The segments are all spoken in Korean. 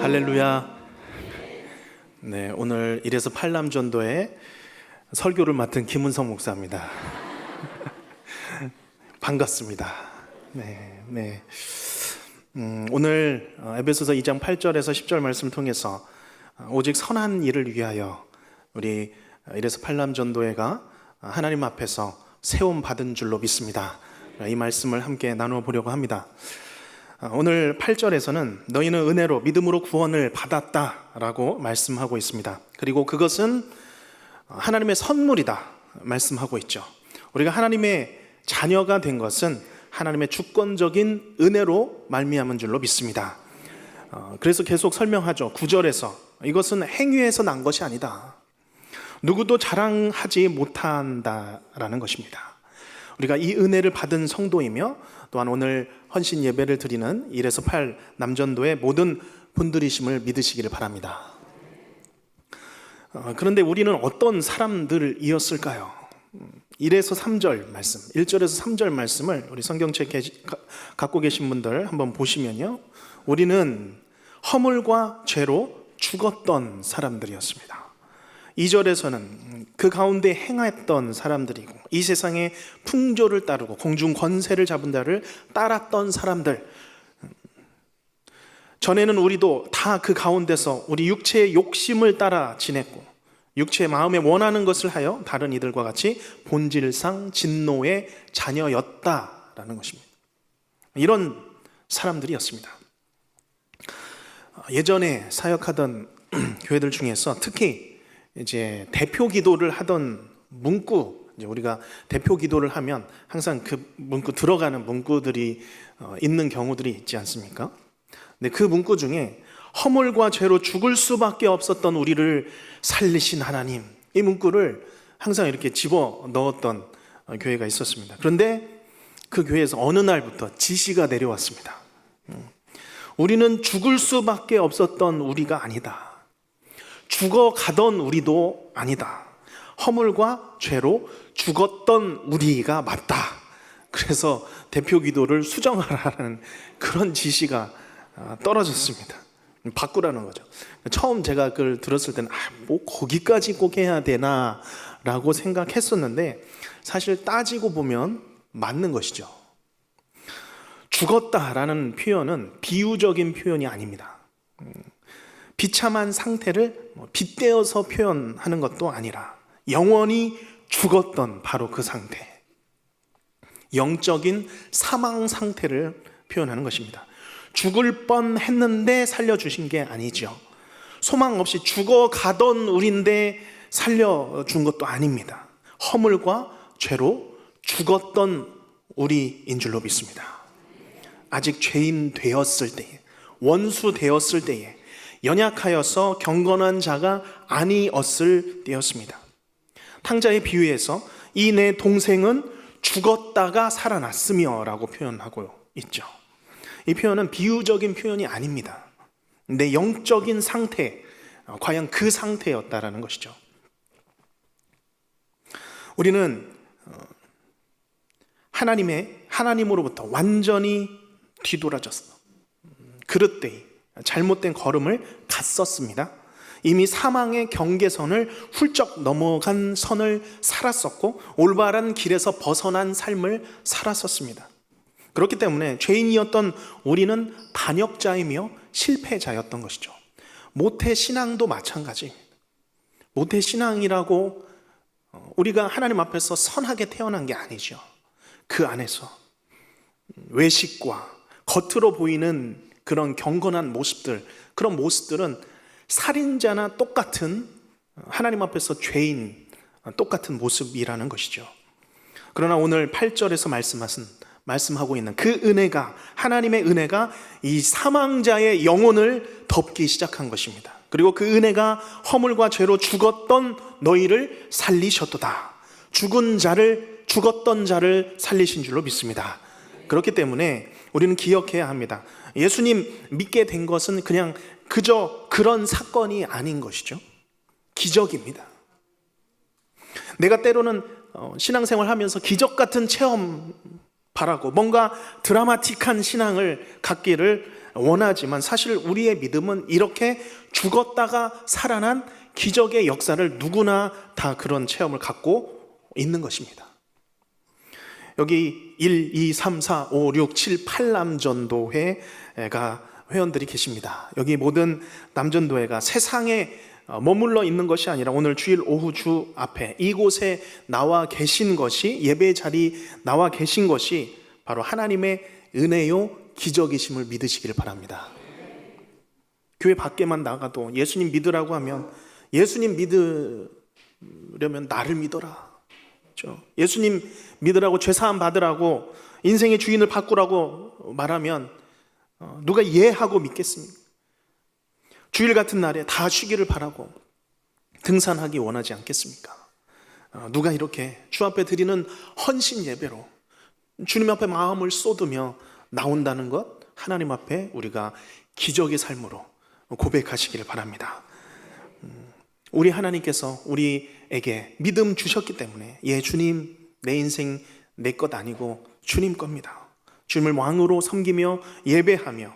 할렐루야. 네, 오늘 이래서 팔남전도에 설교를 맡은 김은성 목사입니다. 반갑습니다. 네. 오늘 에베소서 2장 8절에서 10절 말씀을 통해서 오직 선한 일을 위하여 우리 이래서 팔남전도회가 하나님 앞에서 세움 받은 줄로 믿습니다. 이 말씀을 함께 나누어 보려고 합니다. 오늘 8절에서는 너희는 은혜로 믿음으로 구원을 받았다라고 말씀하고 있습니다. 그리고 그것은 하나님의 선물이다 말씀하고 있죠. 우리가 하나님의 자녀가 된 것은 하나님의 주권적인 은혜로 말미암은 줄로 믿습니다. 그래서 계속 설명하죠. 9절에서 이것은 행위에서 난 것이 아니다. 누구도 자랑하지 못한다라는 것입니다. 우리가 이 은혜를 받은 성도이며 또한 오늘 헌신 예배를 드리는 1에서 8 남전도의 모든 분들이심을 믿으시기를 바랍니다. 그런데 우리는 어떤 사람들이었을까요? 1에서 3절 말씀, 1절에서 3절 말씀을 우리 성경책 갖고 계신 분들 한번 보시면요, 우리는 허물과 죄로 죽었던 사람들이었습니다. 2절에서는 그 가운데 행했던 사람들이고 이 세상의 풍조를 따르고 공중 권세를 잡은 자를 따랐던 사람들, 전에는 우리도 다 그 가운데서 우리 육체의 욕심을 따라 지냈고 육체의 마음에 원하는 것을 하여 다른 이들과 같이 본질상 진노의 자녀였다라는 것입니다. 이런 사람들이었습니다. 예전에 사역하던 교회들 중에서 특히 이제 대표 기도를 하던 문구, 이제 우리가 대표 기도를 하면 항상 그 문구 들어가는 문구들이 있는 경우들이 있지 않습니까? 근데 그 문구 중에 허물과 죄로 죽을 수밖에 없었던 우리를 살리신 하나님, 이 문구를 항상 이렇게 집어 넣었던 교회가 있었습니다. 그런데 그 교회에서 어느 날부터 지시가 내려왔습니다. 우리는 죽을 수밖에 없었던 우리가 아니다. 죽어가던 우리도 아니다. 허물과 죄로 죽었던 우리가 맞다. 그래서 대표 기도를 수정하라는 그런 지시가 떨어졌습니다. 바꾸라는 거죠. 처음 제가 그걸 들었을 때는 뭐 거기까지 꼭 해야 되나 라고 생각했었는데 사실 따지고 보면 맞는 것이죠. 죽었다라는 표현은 비유적인 표현이 아닙니다. 비참한 상태를 빗대어서 표현하는 것도 아니라 영원히 죽었던 바로 그 상태, 영적인 사망 상태를 표현하는 것입니다. 죽을 뻔했는데 살려주신 게 아니죠. 소망 없이 죽어가던 우리인데 살려준 것도 아닙니다. 허물과 죄로 죽었던 우리인 줄로 믿습니다. 아직 죄인 되었을 때에, 원수 되었을 때에, 연약하여서 경건한 자가 아니었을 때였습니다. 탕자의 비유에서 이 내 동생은 죽었다가 살아났으며 라고 표현하고 있죠. 이 표현은 비유적인 표현이 아닙니다. 내 영적인 상태, 과연 그 상태였다라는 것이죠. 우리는 하나님으로부터 완전히 뒤돌아졌어. 그릇되이 잘못된 걸음을 갔었습니다. 이미 사망의 경계선을 훌쩍 넘어간 선을 살았었고 올바른 길에서 벗어난 삶을 살았었습니다. 그렇기 때문에 죄인이었던 우리는 반역자이며 실패자였던 것이죠. 모태신앙도 마찬가지입니다. 모태신앙이라고 우리가 하나님 앞에서 선하게 태어난 게 아니죠. 그 안에서 외식과 겉으로 보이는 그런 경건한 모습들, 그런 모습들은 살인자나 똑같은, 하나님 앞에서 죄인 똑같은 모습이라는 것이죠. 그러나 오늘 8절에서 말씀하고 있는 그 은혜가, 하나님의 은혜가 이 사망자의 영혼을 덮기 시작한 것입니다. 그리고 그 은혜가 허물과 죄로 죽었던 너희를 살리셨도다. 죽었던 자를 살리신 줄로 믿습니다. 그렇기 때문에 우리는 기억해야 합니다. 예수님 믿게 된 것은 그냥 그저 그런 사건이 아닌 것이죠. 기적입니다. 내가 때로는 신앙생활 하면서 기적 같은 체험 바라고 뭔가 드라마틱한 신앙을 갖기를 원하지만 사실 우리의 믿음은 이렇게 죽었다가 살아난 기적의 역사를 누구나 다 그런 체험을 갖고 있는 것입니다. 여기 1, 2, 3, 4, 5, 6, 7, 8남전도회가 회원들이 계십니다. 여기 모든 남전도회가 세상에 머물러 있는 것이 아니라 오늘 주일 오후 주 앞에 이곳에 나와 계신 것이, 예배 자리 나와 계신 것이 바로 하나님의 은혜요 기적이심을 믿으시기를 바랍니다. 교회 밖에만 나가도 예수님 믿으라고 하면 예수님 믿으려면 나를 믿어라, 그렇죠? 예수님 믿으라고, 죄사함 받으라고, 인생의 주인을 바꾸라고 말하면 누가 이해하고 믿겠습니까? 주일 같은 날에 다 쉬기를 바라고 등산하기 원하지 않겠습니까? 누가 이렇게 주 앞에 드리는 헌신 예배로 주님 앞에 마음을 쏟으며 나온다는 것, 하나님 앞에 우리가 기적의 삶으로 고백하시기를 바랍니다. 우리 하나님께서 우리에게 믿음 주셨기 때문에, 예, 주님, 내 인생 내 것 아니고 주님 겁니다. 주님을 왕으로 섬기며 예배하며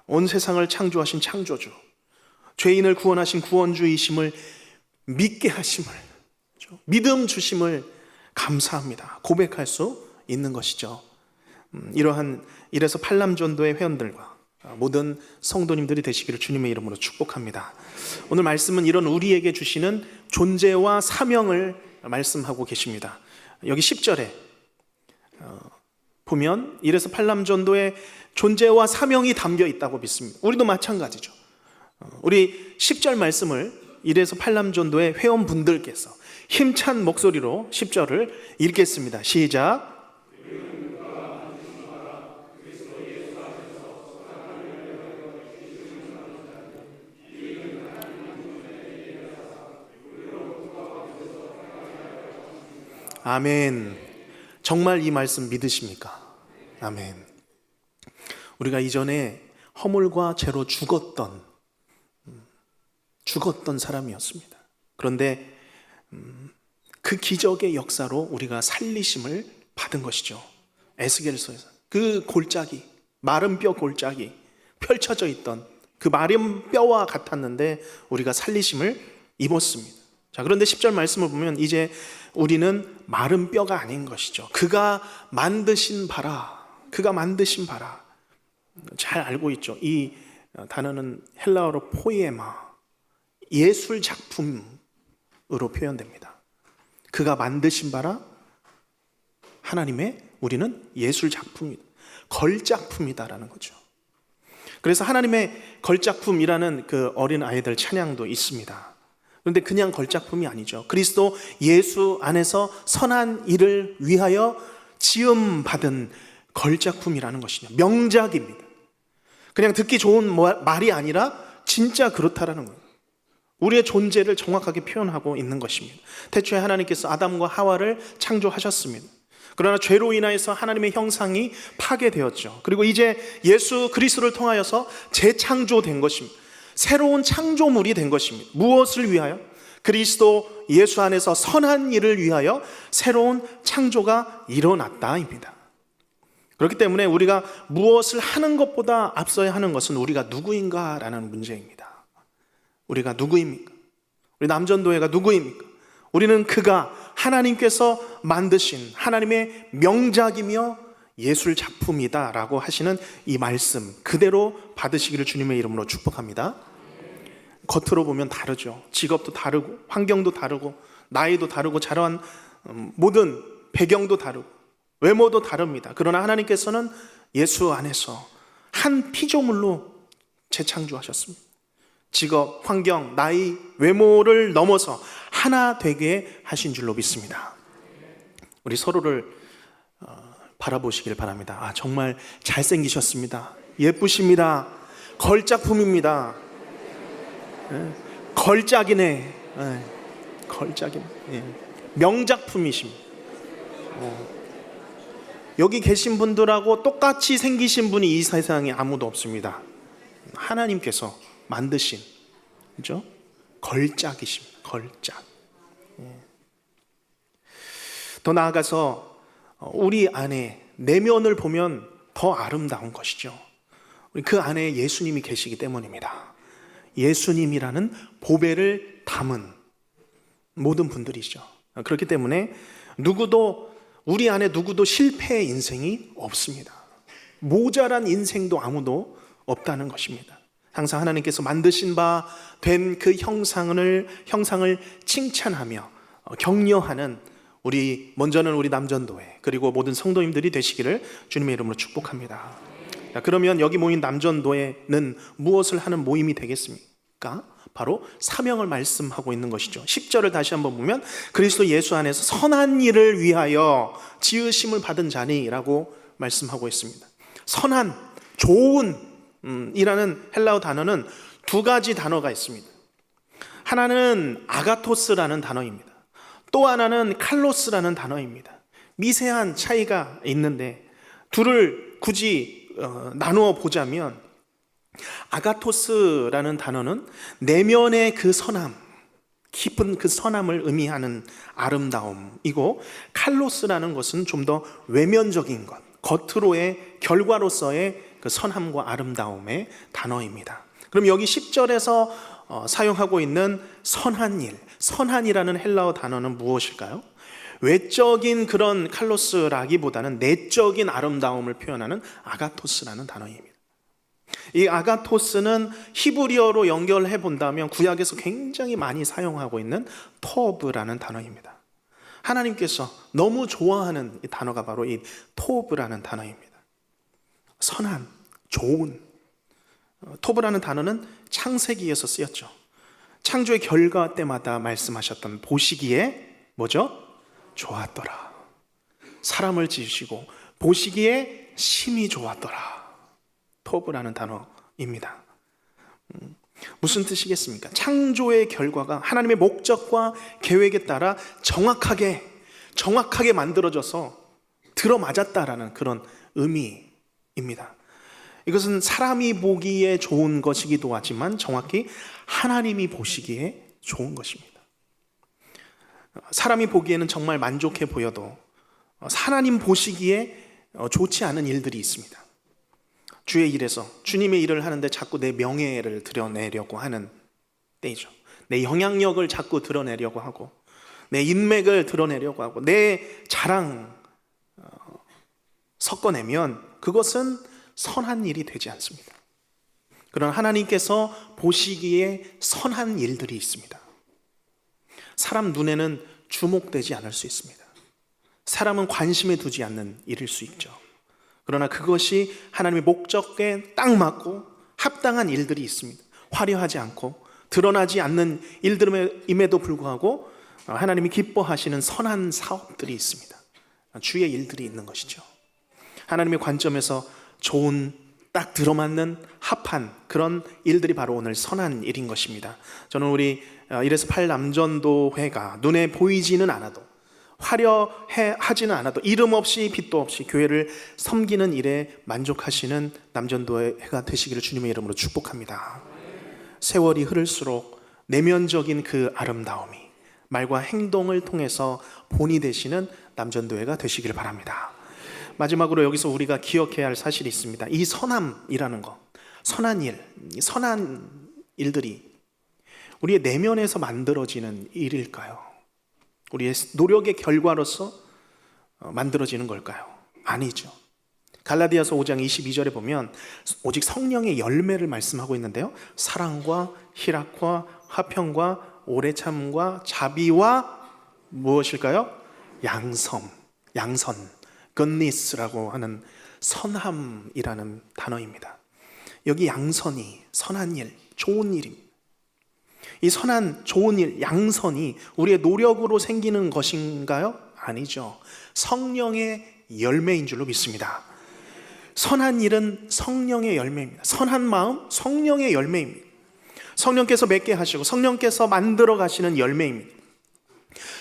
온 세상을 창조하신 창조주, 죄인을 구원하신 구원주이심을 믿게 하심을, 믿음 주심을 감사합니다. 고백할 수 있는 것이죠. 이래서 팔남전도의 회원들과 모든 성도님들이 되시기를 주님의 이름으로 축복합니다. 오늘 말씀은 이런 우리에게 주시는 존재와 사명을 말씀하고 계십니다. 여기 10절에 보면 이래서 팔남전도의 존재와 사명이 담겨 있다고 믿습니다. 우리도 마찬가지죠. 우리 10절 말씀을 이래서 팔남전도의 회원분들께서 힘찬 목소리로 10절을 읽겠습니다. 시작. 아멘. 정말 이 말씀 믿으십니까? 아멘. 우리가 이전에 허물과 죄로 죽었던 사람이었습니다. 그런데 그 기적의 역사로 우리가 살리심을 받은 것이죠. 에스겔서에서 그 골짜기, 마른 뼈 골짜기 펼쳐져 있던 그 마른 뼈와 같았는데 우리가 살리심을 입었습니다. 자, 그런데 10절 말씀을 보면 이제 우리는 마른 뼈가 아닌 것이죠. 그가 만드신 바라. 잘 알고 있죠. 이 단어는 헬라어로 포이에마, 예술 작품으로 표현됩니다. 그가 만드신 바라, 하나님의, 우리는 예술 작품이다, 걸작품이다라는 거죠. 그래서 하나님의 걸작품이라는 그 어린 아이들 찬양도 있습니다. 그런데 그냥 걸작품이 아니죠. 그리스도 예수 안에서 선한 일을 위하여 지음받은 걸작품이라는 것이죠. 명작입니다. 그냥 듣기 좋은 말이 아니라 진짜 그렇다라는 거예요. 우리의 존재를 정확하게 표현하고 있는 것입니다. 태초에 하나님께서 아담과 하와를 창조하셨습니다. 그러나 죄로 인하여서 하나님의 형상이 파괴되었죠. 그리고 이제 예수 그리스도를 통하여서 재창조된 것입니다. 새로운 창조물이 된 것입니다. 무엇을 위하여? 그리스도 예수 안에서 선한 일을 위하여 새로운 창조가 일어났다입니다. 그렇기 때문에 우리가 무엇을 하는 것보다 앞서야 하는 것은 우리가 누구인가라는 문제입니다. 우리가 누구입니까? 우리 남전도회가 누구입니까? 우리는 그가 하나님께서 만드신 하나님의 명작이며 예술 작품이다라고 하시는 이 말씀 그대로 받으시기를 주님의 이름으로 축복합니다. 겉으로 보면 다르죠. 직업도 다르고 환경도 다르고 나이도 다르고 자라온 모든 배경도 다르고 외모도 다릅니다. 그러나 하나님께서는 예수 안에서 한 피조물로 재창조하셨습니다. 직업, 환경, 나이, 외모를 넘어서 하나 되게 하신 줄로 믿습니다. 우리 서로를 바라보시길 바랍니다. 아, 정말 잘생기셨습니다. 예쁘십니다. 걸작품입니다. 걸작이네. 걸작이네. 명작품이십니다. 여기 계신 분들하고 똑같이 생기신 분이 이 세상에 아무도 없습니다. 하나님께서 만드신, 그죠? 걸작이십니다. 걸작. 더 나아가서 우리 안에 내면을 보면 더 아름다운 것이죠. 그 안에 예수님이 계시기 때문입니다. 예수님이라는 보배를 담은 모든 분들이죠. 그렇기 때문에 우리 안에 누구도 실패의 인생이 없습니다. 모자란 인생도 아무도 없다는 것입니다. 항상 하나님께서 만드신 바 된 그 형상을 칭찬하며 격려하는 먼저는 우리 남전도회 그리고 모든 성도님들이 되시기를 주님의 이름으로 축복합니다. 그러면 여기 모인 남전도회는 무엇을 하는 모임이 되겠습니까? 바로 사명을 말씀하고 있는 것이죠. 10절을 다시 한번 보면 그리스도 예수 안에서 선한 일을 위하여 지으심을 받은 자니라고 말씀하고 있습니다. 선한, 좋은 이라는 헬라어 단어는 두 가지 단어가 있습니다. 하나는 아가토스라는 단어입니다. 또 하나는 칼로스라는 단어입니다. 미세한 차이가 있는데 둘을 굳이 나누어 보자면 아가토스라는 단어는 내면의 그 선함, 깊은 그 선함을 의미하는 아름다움이고, 칼로스라는 것은 좀 더 외면적인 것, 겉으로의 결과로서의 그 선함과 아름다움의 단어입니다. 그럼 여기 10절에서 사용하고 있는 선한 일, 선한이라는 헬라어 단어는 무엇일까요? 외적인 그런 칼로스라기보다는 내적인 아름다움을 표현하는 아가토스라는 단어입니다. 이 아가토스는 히브리어로 연결해 본다면 구약에서 굉장히 많이 사용하고 있는 토브라는 단어입니다. 하나님께서 너무 좋아하는 이 단어가 바로 이 토브라는 단어입니다. 선한, 좋은. 토브라는 단어는 창세기에서 쓰였죠. 창조의 결과 때마다 말씀하셨던 보시기에 뭐죠? 좋았더라. 사람을 지으시고 보시기에 심히 좋았더라. 토브라는 단어입니다. 무슨 뜻이겠습니까? 창조의 결과가 하나님의 목적과 계획에 따라 정확하게 만들어져서 들어맞았다라는 그런 의미입니다. 이것은 사람이 보기에 좋은 것이기도 하지만 정확히 하나님이 보시기에 좋은 것입니다. 사람이 보기에는 정말 만족해 보여도 하나님 보시기에 좋지 않은 일들이 있습니다. 주의 일에서 주님의 일을 하는데 자꾸 내 명예를 드러내려고 하는 때이죠. 내 영향력을 자꾸 드러내려고 하고 내 인맥을 드러내려고 하고 내 자랑 섞어내면 그것은 선한 일이 되지 않습니다. 그러나 하나님께서 보시기에 선한 일들이 있습니다. 사람 눈에는 주목되지 않을 수 있습니다. 사람은 관심에 두지 않는 일일 수 있죠. 그러나 그것이 하나님의 목적에 딱 맞고 합당한 일들이 있습니다. 화려하지 않고 드러나지 않는 일들임에도 불구하고 하나님이 기뻐하시는 선한 사업들이 있습니다. 주의 일들이 있는 것이죠. 하나님의 관점에서 좋은, 딱 들어맞는 합한 그런 일들이 바로 오늘 선한 일인 것입니다. 저는 우리 1에서 8 남전도회가 눈에 보이지는 않아도 화려하지는 않아도 이름 없이 빛도 없이 교회를 섬기는 일에 만족하시는 남전도회가 되시기를 주님의 이름으로 축복합니다. 세월이 흐를수록 내면적인 그 아름다움이 말과 행동을 통해서 본이 되시는 남전도회가 되시기를 바랍니다. 마지막으로 여기서 우리가 기억해야 할 사실이 있습니다. 이 선함이라는 것, 선한 일, 선한 일들이 우리의 내면에서 만들어지는 일일까요? 우리의 노력의 결과로서 만들어지는 걸까요? 아니죠. 갈라디아서 5장 22절에 보면 오직 성령의 열매를 말씀하고 있는데요, 사랑과 희락과 화평과 오래 참음과 자비와 무엇일까요? 양선, goodness라고 하는 선함이라는 단어입니다. 여기 양선이 선한 일, 좋은 일입니다. 이 선한 좋은 일, 양선이 우리의 노력으로 생기는 것인가요? 아니죠. 성령의 열매인 줄로 믿습니다. 선한 일은 성령의 열매입니다. 선한 마음, 성령의 열매입니다. 성령께서 맺게 하시고 성령께서 만들어 가시는 열매입니다.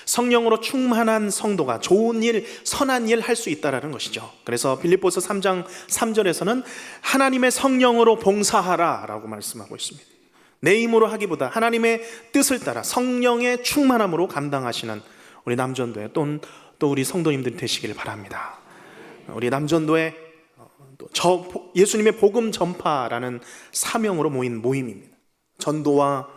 성령으로 충만한 성도가 좋은 일, 선한 일 할 수 있다라는 것이죠. 그래서 빌립보서 3장 3절에서는 하나님의 성령으로 봉사하라 라고 말씀하고 있습니다. 내 힘으로 하기보다 하나님의 뜻을 따라 성령의 충만함으로 감당하시는 우리 남전도회 또 우리 성도님들이 되시길 바랍니다. 우리 남전도회 예수님의 복음 전파라는 사명으로 모인 모임입니다. 전도와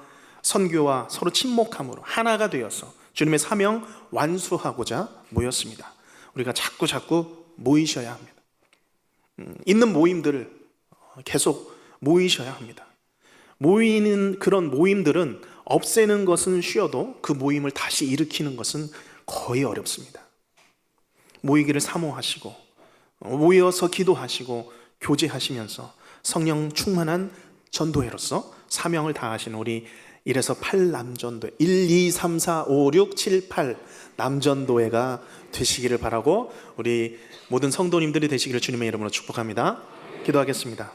선교와 서로 친목함으로 하나가 되어서 주님의 사명 완수하고자 모였습니다. 우리가 자꾸 모이셔야 합니다. 있는 모임들을 계속 모이셔야 합니다. 모이는 그런 모임들은 없애는 것은 쉬워도 그 모임을 다시 일으키는 것은 거의 어렵습니다. 모이기를 사모하시고 모여서 기도하시고 교제하시면서 성령 충만한 전도회로서 사명을 다하시는 우리 1에서 8 남전도회 1, 2, 3, 4, 5, 6, 7, 8 남전도회가 되시기를 바라고 우리 모든 성도님들이 되시기를 주님의 이름으로 축복합니다. 기도하겠습니다.